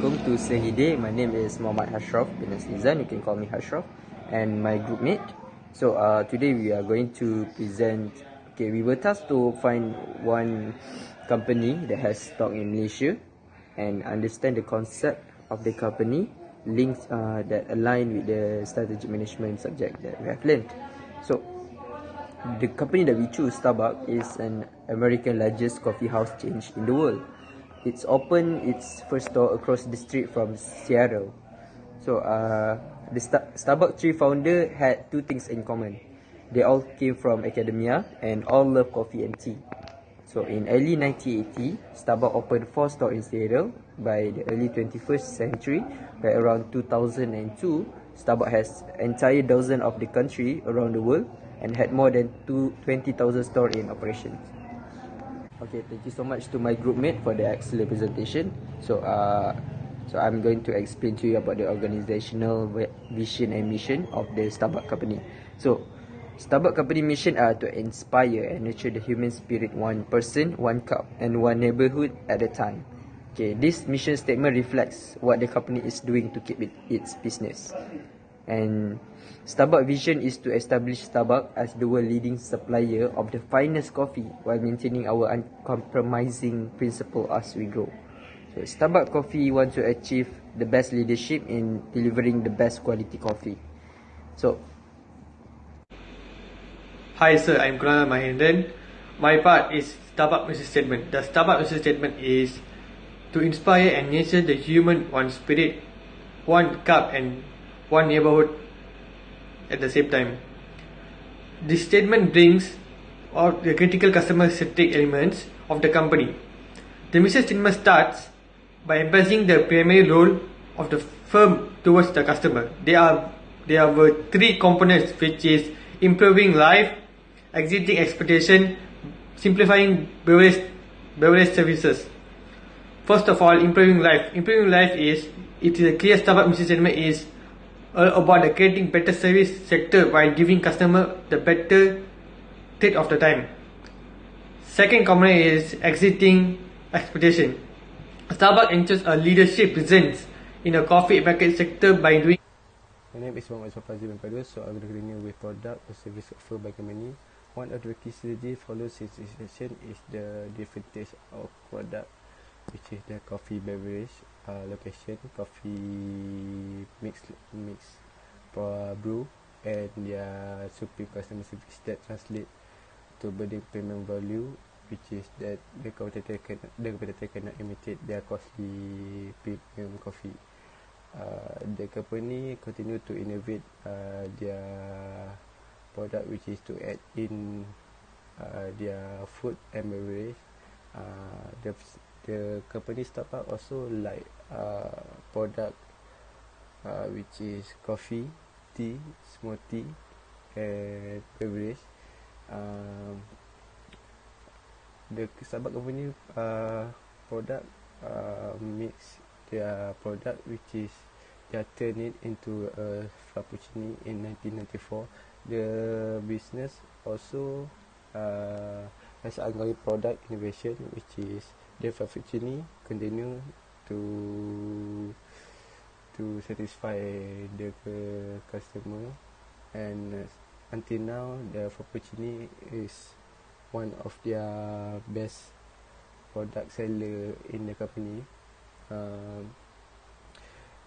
Assalamualaikum to Sehide. My name is Muhammad Hasyraf bin Hasnizan. You can call me Hasyraf, and my group mate. So today we are going to present. Okay, we were tasked to find one company that has stock in Malaysia and understand the concept of the company, links that align with the strategic management subject that we have learned. So the company that we choose, Starbucks, is an American largest coffee house chain in the world. It's opened its first store across the street from Seattle. So the Starbucks three founder had two things in common. They all came from academia and all love coffee and tea. So in early 1980, Starbucks opened 4 stores in Seattle. By the early 21st century, by around 2002, Starbucks has entire dozen of the country around the world and had more than 20,000 stores in operation. Okay, thank you so much to my group mate for the excellent presentation. So I'm going to explain to you about the organizational vision and mission of the Starbucks company. So Starbucks company mission are to inspire and nurture the human spirit, one person, one cup, and one neighborhood at a time. Okay, this mission statement reflects what the company is doing to keep its business. And Starbucks vision is to establish Starbucks as the world leading supplier of the finest coffee while maintaining our uncompromising principle as we grow. So Starbucks Coffee wants to achieve the best leadership in delivering the best quality coffee. So Hi sir, I'm KUNALAN MAHENDRAN. My part is Starbucks mission statement. The Starbucks mission statement is to inspire and nurture the human, one spirit, one cup, and one neighborhood at the same time. This statement brings out the critical customer-centric elements of the company. The mission statement starts by emphasizing the primary role of the firm towards the customer. There are 3 components, which is improving life, exceeding expectation, simplifying beverage services. First of all, improving life. Improving life is a clear Starbucks mission statement is about the creating better service sector while giving customer the better trade of the time. Second component is exceeding expectation. Starbucks ensures a leadership presence in the coffee market sector by doing. My name is Fadzil and Fairuz, so I'm going to continue with product or service offered by company. One of the key strategies followed since inception is the different taste of product, which is the coffee beverage, location, coffee mix brew, and their supreme customer service that translate to building premium value, which is that the competitor cannot imitate their costly premium coffee. The company continue to innovate their product, which is to add in their food and beverage. The company Starbucks also like product which is coffee, tea, smoothie, and beverage. The Starbucks company product mix their product, which is they turn it into a frappuccino in 1994. The business also has ongoing product innovation, which is the frappuccino continue to satisfy the customer, and until now the frappuccino is one of their best product seller in the company.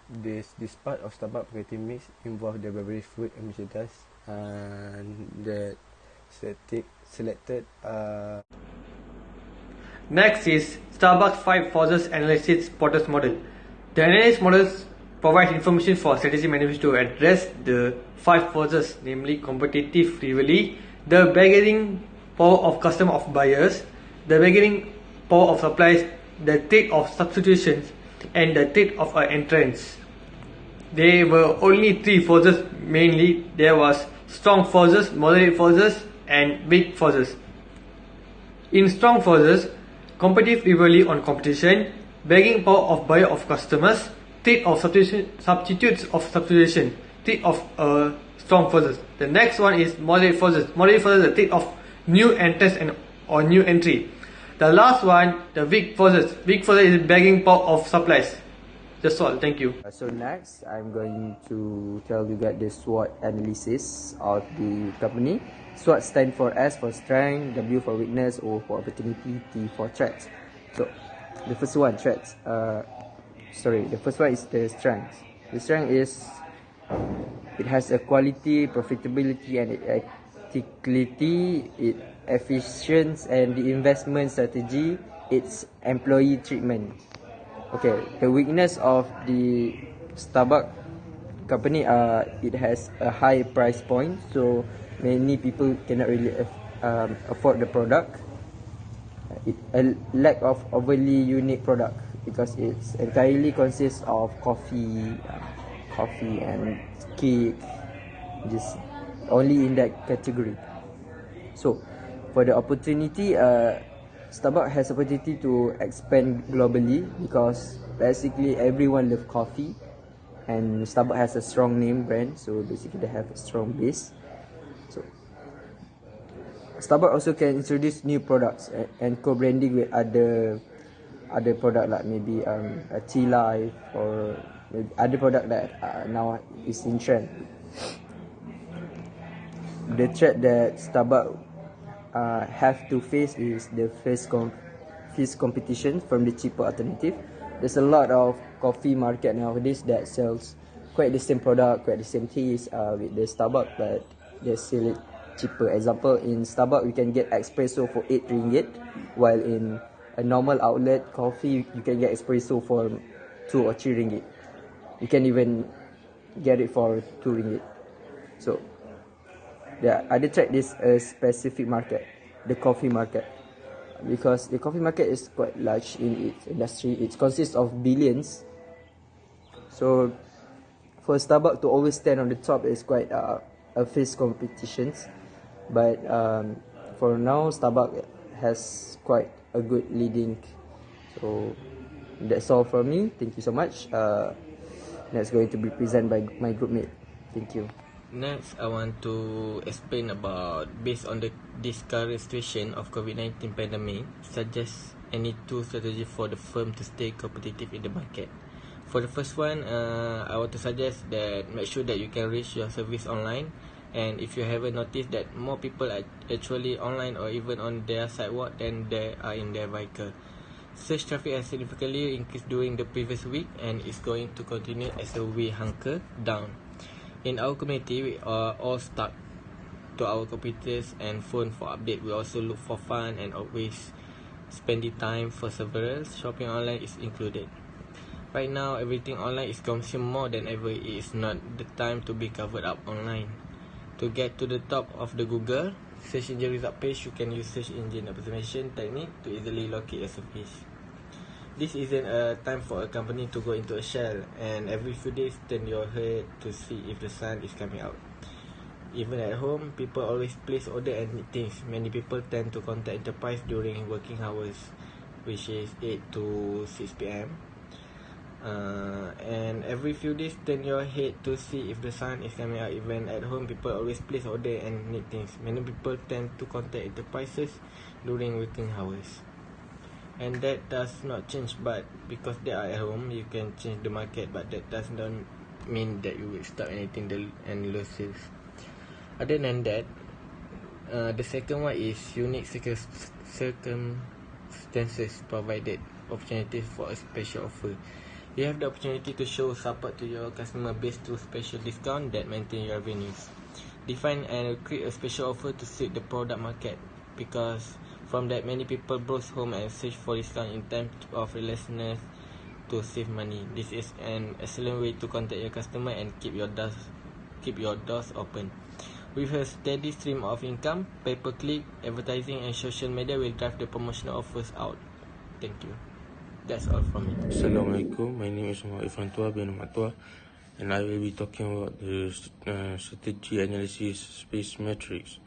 This part of Starbucks marketing mix involve the beverage, food, and merchandise, and the selected. Next is Starbucks 5 forces analysis Porter's model. The analysis models provide information for strategic management to address the 5 forces, namely competitive rivalry, the bargaining power of customer of buyers, the bargaining power of suppliers, the trade of substitutions, and the trade of entrance. There were only 3 forces mainly. There was strong forces, moderate forces, and weak forces. In strong forces, competitive rivalry on competition, bargaining power of buyer of customers, trade of substitutes of substitution, trade of strong forces. The next one is moderate forces. Moderate forces is the trade of new entrance or new entry. The last one, the weak forces. Weak forces is bargaining power of supplies. That's all. Thank you. So next, I'm going to tell you guys the SWOT analysis of the company. SWOT stand for S for strength, W for weakness, O for opportunity, T for threats. So the first one, threats. The first one is the strength. The strength is it has a quality, profitability, and ethicality. It efficiency and the investment strategy. Its employee treatment. Okay, the weakness of the Starbucks company, it has a high price point, so many people cannot really afford the product. A lack of overly unique product because it's entirely consists of coffee and cake, just only in that category. So for the opportunity, Starbucks has opportunity to expand globally because basically everyone love coffee, and Starbucks has a strong name brand, so basically they have a strong base. So Starbucks also can introduce new products and co-branding with other product like maybe a Tea Life or maybe other product that now is in trend. The threat that Starbucks have to face is the fierce competition from the cheaper alternative. There's a lot of coffee market nowadays that sells quite the same product, quite the same taste with the Starbucks, but they sell it cheaper. Example, in Starbucks we can get espresso for 8 ringgit, while in a normal outlet coffee you can get espresso for 2 or 3 ringgit. You can even get it for 2 ringgit. So the other threat is a specific market, the coffee market, because the coffee market is quite large in its industry. It consists of billions. So for Starbucks to always stand on the top is quite a fierce competitions. But for now, Starbucks has quite a good leading. So that's all from me. Thank you so much. That's going to be presented by my group mate. Thank you. Next, I want to explain about, based on this current situation of COVID-19 pandemic, suggest any 2 strategies for the firm to stay competitive in the market. For the first one, I want to suggest that make sure that you can reach your service online, and if you haven't noticed that more people are actually online or even on their sidewalk than they are in their vehicle. Search traffic has significantly increased during the previous week and is going to continue as we hunker down. In our community, we are all stuck to our computers and phone for update. We also look for fun and always spending time for several. Shopping online is included. Right now, everything online is consumed more than ever. It is not the time to be covered up online. To get to the top of the Google search engine result page, you can use search engine optimization technique to easily locate your service. This isn't a time for a company to go into a shell and every few days turn your head to see if the sun is coming out. Even at home, people always place order and need things. Many people tend to contact enterprise during working hours, which is 8 to 6 p.m. And every few days turn your head to see if the sun is coming out. Even at home, people always place order and need things. Many people tend to contact enterprises during working hours. And that does not change, but because they are at home, you can change the market, but that does not mean that you will stop anything and lose sales. Other than that, the second one is unique circumstances provided opportunities for a special offer. You have the opportunity to show support to your customer base through special discount that maintain your revenues. Define and create a special offer to suit the product market, because from that many people browse home and search for discount in times of restlessness to save money. This is an excellent way to contact your customer and keep your doors open. With a steady stream of income, pay-per-click, advertising and social media will drive the promotional offers out. Thank you. That's all from me. Assalamualaikum. My name is Irfan Tuah bin Tuah, and I will be talking about the strategy analysis space matrix.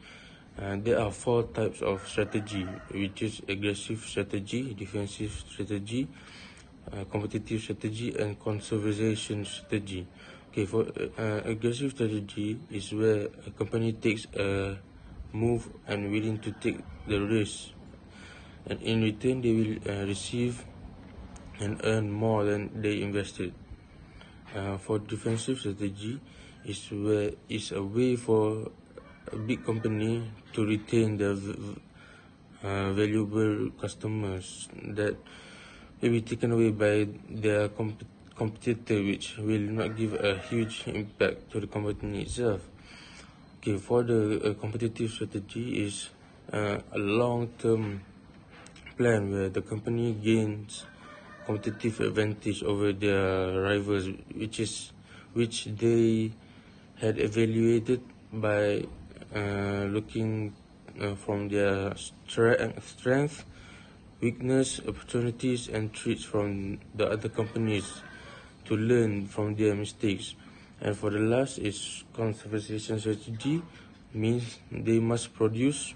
There are 4 types of strategy, which is aggressive strategy, defensive strategy, competitive strategy, and conservation strategy. Okay, for aggressive strategy is where a company takes a move and willing to take the risk, and in return they will receive and earn more than they invested. For defensive strategy is a way for a big company to retain their valuable customers that will be taken away by their competitor, which will not give a huge impact to the company itself. Okay, for the competitive strategy is a long-term plan where the company gains competitive advantage over their rivals, which they had evaluated by looking from their strength, weakness, opportunities, and threats from the other companies to learn from their mistakes. And for the last is conservation strategy, means they must produce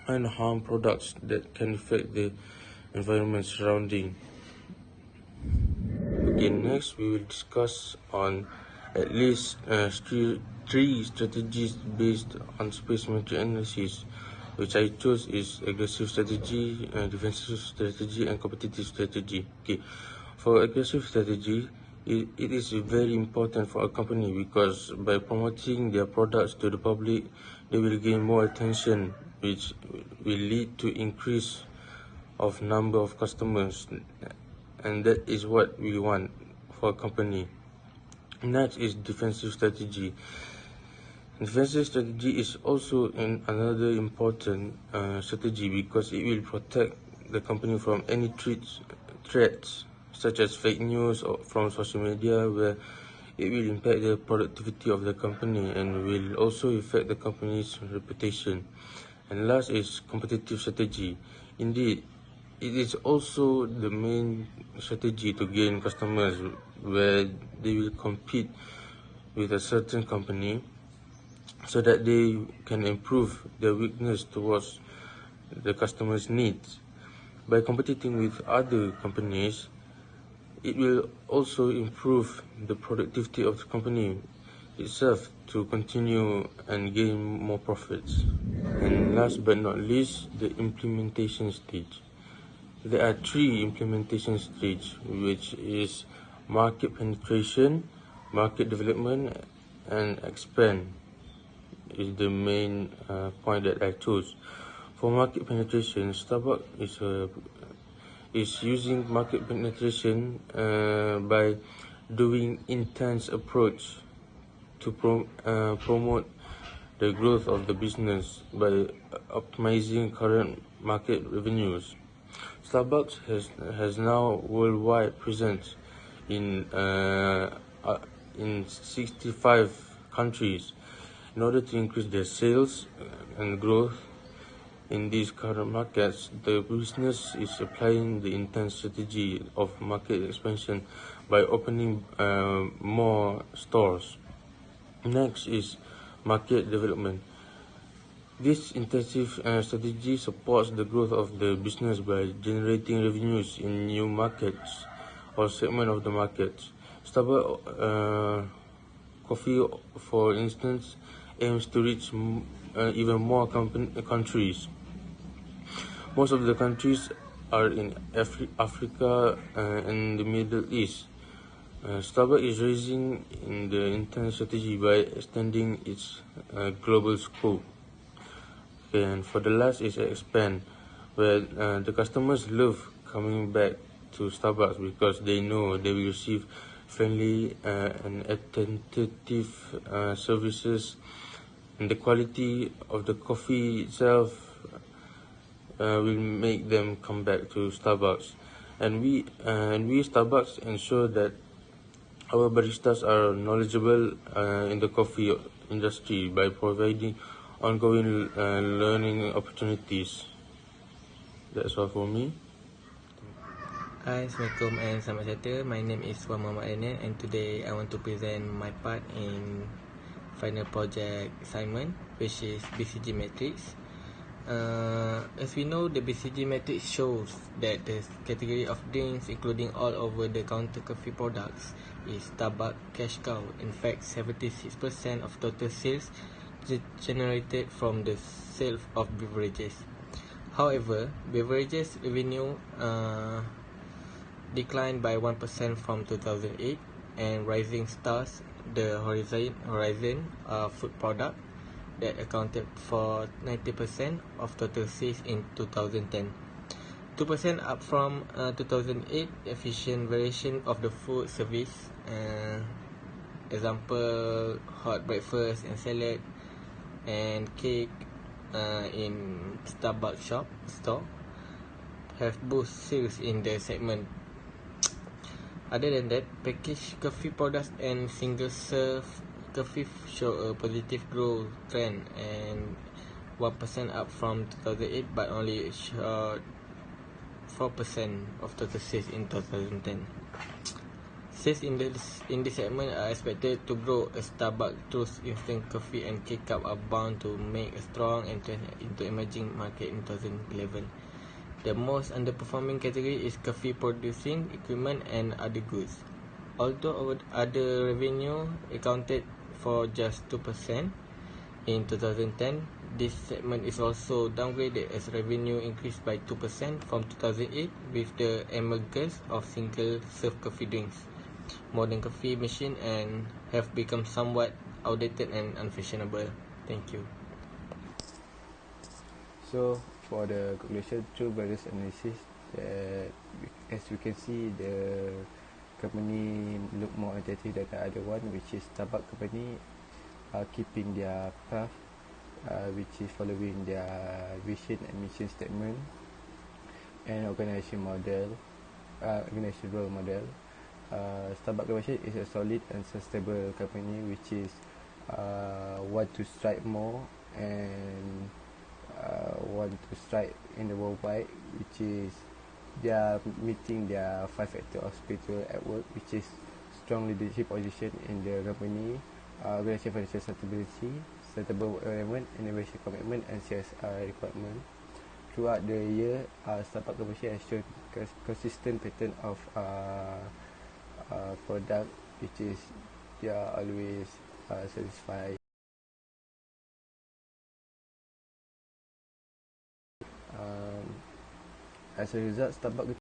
unharmed products that can affect the environment surrounding. Okay, next we will discuss on at least three strategies based on space metric analysis, which I chose is aggressive strategy, defensive strategy, and competitive strategy. Okay, for aggressive strategy, it is very important for a company because by promoting their products to the public, they will gain more attention, which will lead to increase of number of customers, and that is what we want for a company. Next is defensive strategy. Defensive strategy is also another important strategy because it will protect the company from any threats such as fake news or from social media, where it will impact the productivity of the company and will also affect the company's reputation. And last is competitive strategy. Indeed, it is also the main strategy to gain customers, where they will compete with a certain company so that they can improve their weakness towards the customer's needs. By competing with other companies, it will also improve the productivity of the company itself to continue and gain more profits. And last but not least, the implementation stage. There are three implementation stages, which is market penetration, market development, and expand is the main point that I chose. For market penetration, Starbucks is using market penetration by doing intense approach to promote the growth of the business by optimizing current market revenues. Starbucks has now worldwide presence in 65 countries. In order to increase their sales and growth in these current markets, the business is applying the intense strategy of market expansion by opening more stores. Next is market development. This intensive strategy supports the growth of the business by generating revenues in new markets or segment of the markets. Starbucks coffee, for instance, aims to reach even more countries. Most of the countries are in Africa and the Middle East. Starbucks is raising in the intense strategy by extending its global scope. Okay, and for the last is expand, where the customers love coming back to Starbucks because they know they will receive friendly and attentive services, and the quality of the coffee itself will make them come back to Starbucks. And we Starbucks ensure that our baristas are knowledgeable in the coffee industry by providing ongoing learning opportunities. That's all for me. Hi, Assalamualaikum and selamat sejahtera. My name is Muhammad Danial, and today I want to present my part in final project assignment, which is BCG matrix. As we know, the BCG matrix shows that the category of drinks, including all over-the-counter coffee products, is Starbucks cash cow. In fact, 76% of total sales generated from the sale of beverages. However, beverages revenue declined by 1% from 2008, and Rising Stars, the Horizon food product that accounted for 90% of total sales in 2010. 2% up from 2008. Efficient variation of the food service, example hot breakfast and salad and cake in Starbucks store have boost sales in the segment. Other than that, packaged coffee products and single serve coffee show a positive growth trend, and 1% up from 2008, but only 4% of total sales in 2010. Sales in this segment are expected to grow as Starbucks through instant coffee and K-Cup are bound to make a strong entry into emerging market in 2011. The most underperforming category is coffee producing equipment and other goods. Although other revenue accounted for just 2% in 2010, this segment is also downgraded as revenue increased by 2% from 2008 with the emergence of single-serve coffee drinks. Modern coffee machines and have become somewhat outdated and unfashionable. Thank you. So for the conclusion, through various analysis, that as we can see, the company look more attractive than the other one, which is Starbucks company keeping their path, which is following their vision and mission statement and organizational role model. Starbucks company is a solid and sustainable company which is want to strike more and want to strike in the worldwide, which is they are meeting their 5 factors of spiritual at work, which is strong leadership position in the company, organization financial stability, sustainable work environment, innovation commitment and CSR requirement. Throughout the year, Starbucks company has shown consistent pattern of product, which is they are always satisfied. As a result, Starbucks